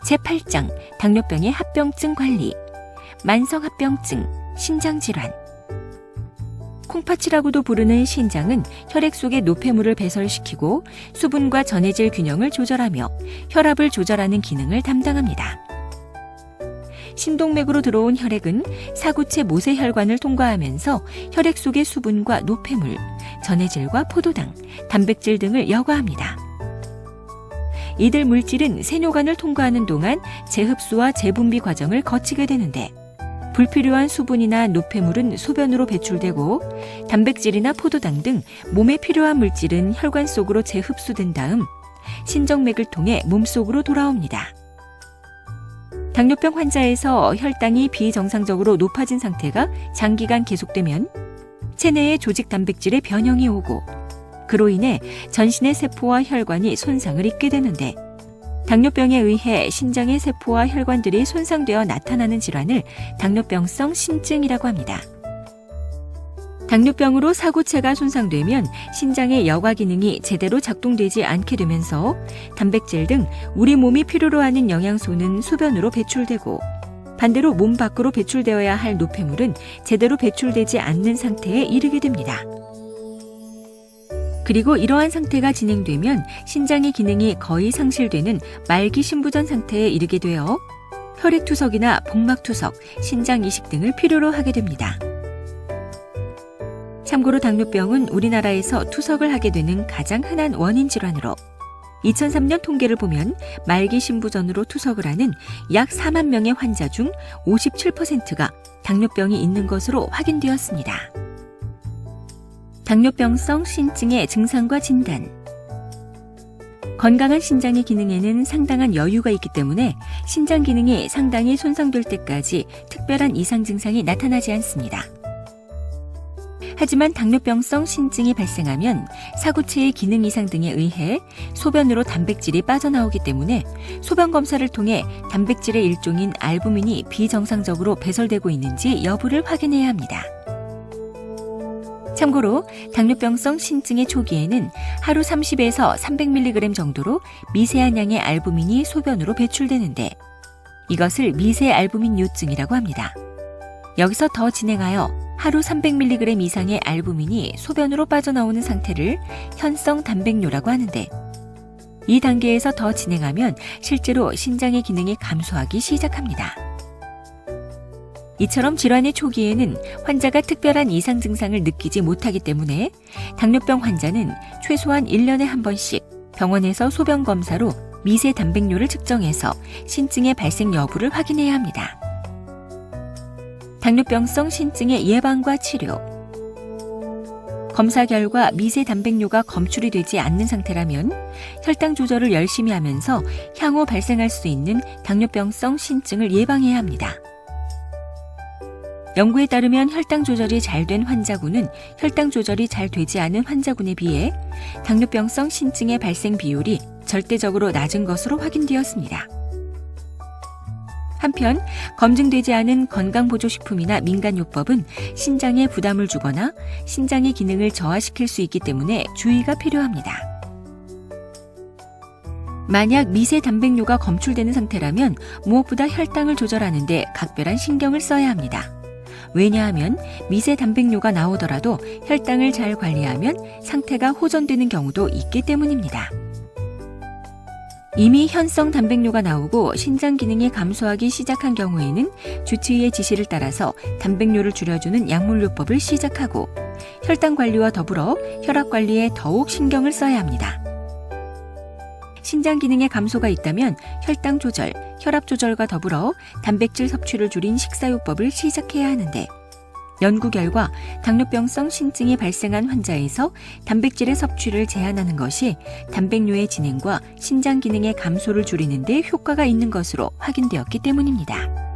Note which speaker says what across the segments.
Speaker 1: 제8장 당뇨병의 합병증 관리, 만성합병증, 신장질환. 콩팥이라고도 부르는 신장은 혈액 속의 노폐물을 배설시키고 수분과 전해질 균형을 조절하며 혈압을 조절하는 기능을 담당합니다. 신동맥으로 들어온 혈액은 사구체 모세혈관을 통과하면서 혈액 속의 수분과 노폐물, 전해질과 포도당, 단백질 등을 여과합니다. 이들 물질은 세뇨관을 통과하는 동안 재흡수와 재분비 과정을 거치게 되는데 불필요한 수분이나 노폐물은 소변으로 배출되고 단백질이나 포도당 등 몸에 필요한 물질은 혈관 속으로 재흡수된 다음 신정맥을 통해 몸속으로 돌아옵니다. 당뇨병 환자에서 혈당이 비정상적으로 높아진 상태가 장기간 계속되면 체내에 조직 단백질의 변형이 오고 그로 인해 전신의 세포와 혈관이 손상을 입게 되는데 당뇨병에 의해 신장의 세포와 혈관들이 손상되어 나타나는 질환을 당뇨병성 신증이라고 합니다. 당뇨병으로 사구체가 손상되면 신장의 여과 기능이 제대로 작동되지 않게 되면서 단백질 등 우리 몸이 필요로 하는 영양소는 소변으로 배출되고 반대로 몸 밖으로 배출되어야 할 노폐물은 제대로 배출되지 않는 상태에 이르게 됩니다. 그리고 이러한 상태가 진행되면 신장의 기능이 거의 상실되는 말기 신부전 상태에 이르게 되어 혈액투석이나 복막투석, 신장이식 등을 필요로 하게 됩니다. 참고로 당뇨병은 우리나라에서 투석을 하게 되는 가장 흔한 원인 질환으로 2003년 통계를 보면 말기 신부전으로 투석을 하는 약 4만 명의 환자 중 57%가 당뇨병이 있는 것으로 확인되었습니다. 당뇨병성 신증의 증상과 진단. 건강한 신장의 기능에는 상당한 여유가 있기 때문에 신장 기능이 상당히 손상될 때까지 특별한 이상 증상이 나타나지 않습니다. 하지만 당뇨병성 신증이 발생하면 사구체의 기능 이상 등에 의해 소변으로 단백질이 빠져나오기 때문에 소변 검사를 통해 단백질의 일종인 알부민이 비정상적으로 배설되고 있는지 여부를 확인해야 합니다. 참고로 당뇨병성 신증의 초기에는 하루 30에서 300mg 정도로 미세한 양의 알부민이 소변으로 배출되는데 이것을 미세알부민 요증이라고 합니다. 여기서 더 진행하여 하루 300mg 이상의 알부민이 소변으로 빠져나오는 상태를 현성 단백뇨라고 하는데 이 단계에서 더 진행하면 실제로 신장의 기능이 감소하기 시작합니다. 이처럼 질환의 초기에는 환자가 특별한 이상 증상을 느끼지 못하기 때문에 당뇨병 환자는 최소한 1년에 한 번씩 병원에서 소변 검사로 미세 단백뇨를 측정해서 신증의 발생 여부를 확인해야 합니다. 당뇨병성 신증의 예방과 치료. 검사 결과 미세 단백뇨가 검출이 되지 않는 상태라면 혈당 조절을 열심히 하면서 향후 발생할 수 있는 당뇨병성 신증을 예방해야 합니다. 연구에 따르면 혈당 조절이 잘 된 환자군은 혈당 조절이 잘 되지 않은 환자군에 비해 당뇨병성 신증의 발생 비율이 절대적으로 낮은 것으로 확인되었습니다. 한편 검증되지 않은 건강보조식품이나 민간요법은 신장에 부담을 주거나 신장의 기능을 저하시킬 수 있기 때문에 주의가 필요합니다. 만약 미세 단백뇨가 검출되는 상태라면 무엇보다 혈당을 조절하는 데 각별한 신경을 써야 합니다. 왜냐하면 미세 단백뇨가 나오더라도 혈당을 잘 관리하면 상태가 호전되는 경우도 있기 때문입니다. 이미 현성 단백뇨가 나오고 신장 기능이 감소하기 시작한 경우에는 주치의의 지시를 따라서 단백뇨를 줄여주는 약물요법을 시작하고 혈당 관리와 더불어 혈압 관리에 더욱 신경을 써야 합니다. 신장 기능의 감소가 있다면 혈당 조절, 혈압 조절과 더불어 단백질 섭취를 줄인 식사요법을 시작해야 하는데 연구 결과 당뇨병성 신증이 발생한 환자에서 단백질의 섭취를 제한하는 것이 단백뇨의 진행과 신장 기능의 감소를 줄이는 데 효과가 있는 것으로 확인되었기 때문입니다.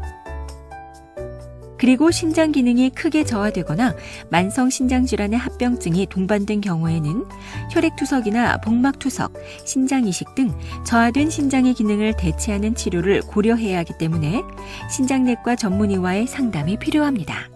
Speaker 1: 그리고 신장 기능이 크게 저하되거나 만성 신장질환의 합병증이 동반된 경우에는 혈액투석이나 복막투석, 신장이식 등 저하된 신장의 기능을 대체하는 치료를 고려해야 하기 때문에 신장내과 전문의와의 상담이 필요합니다.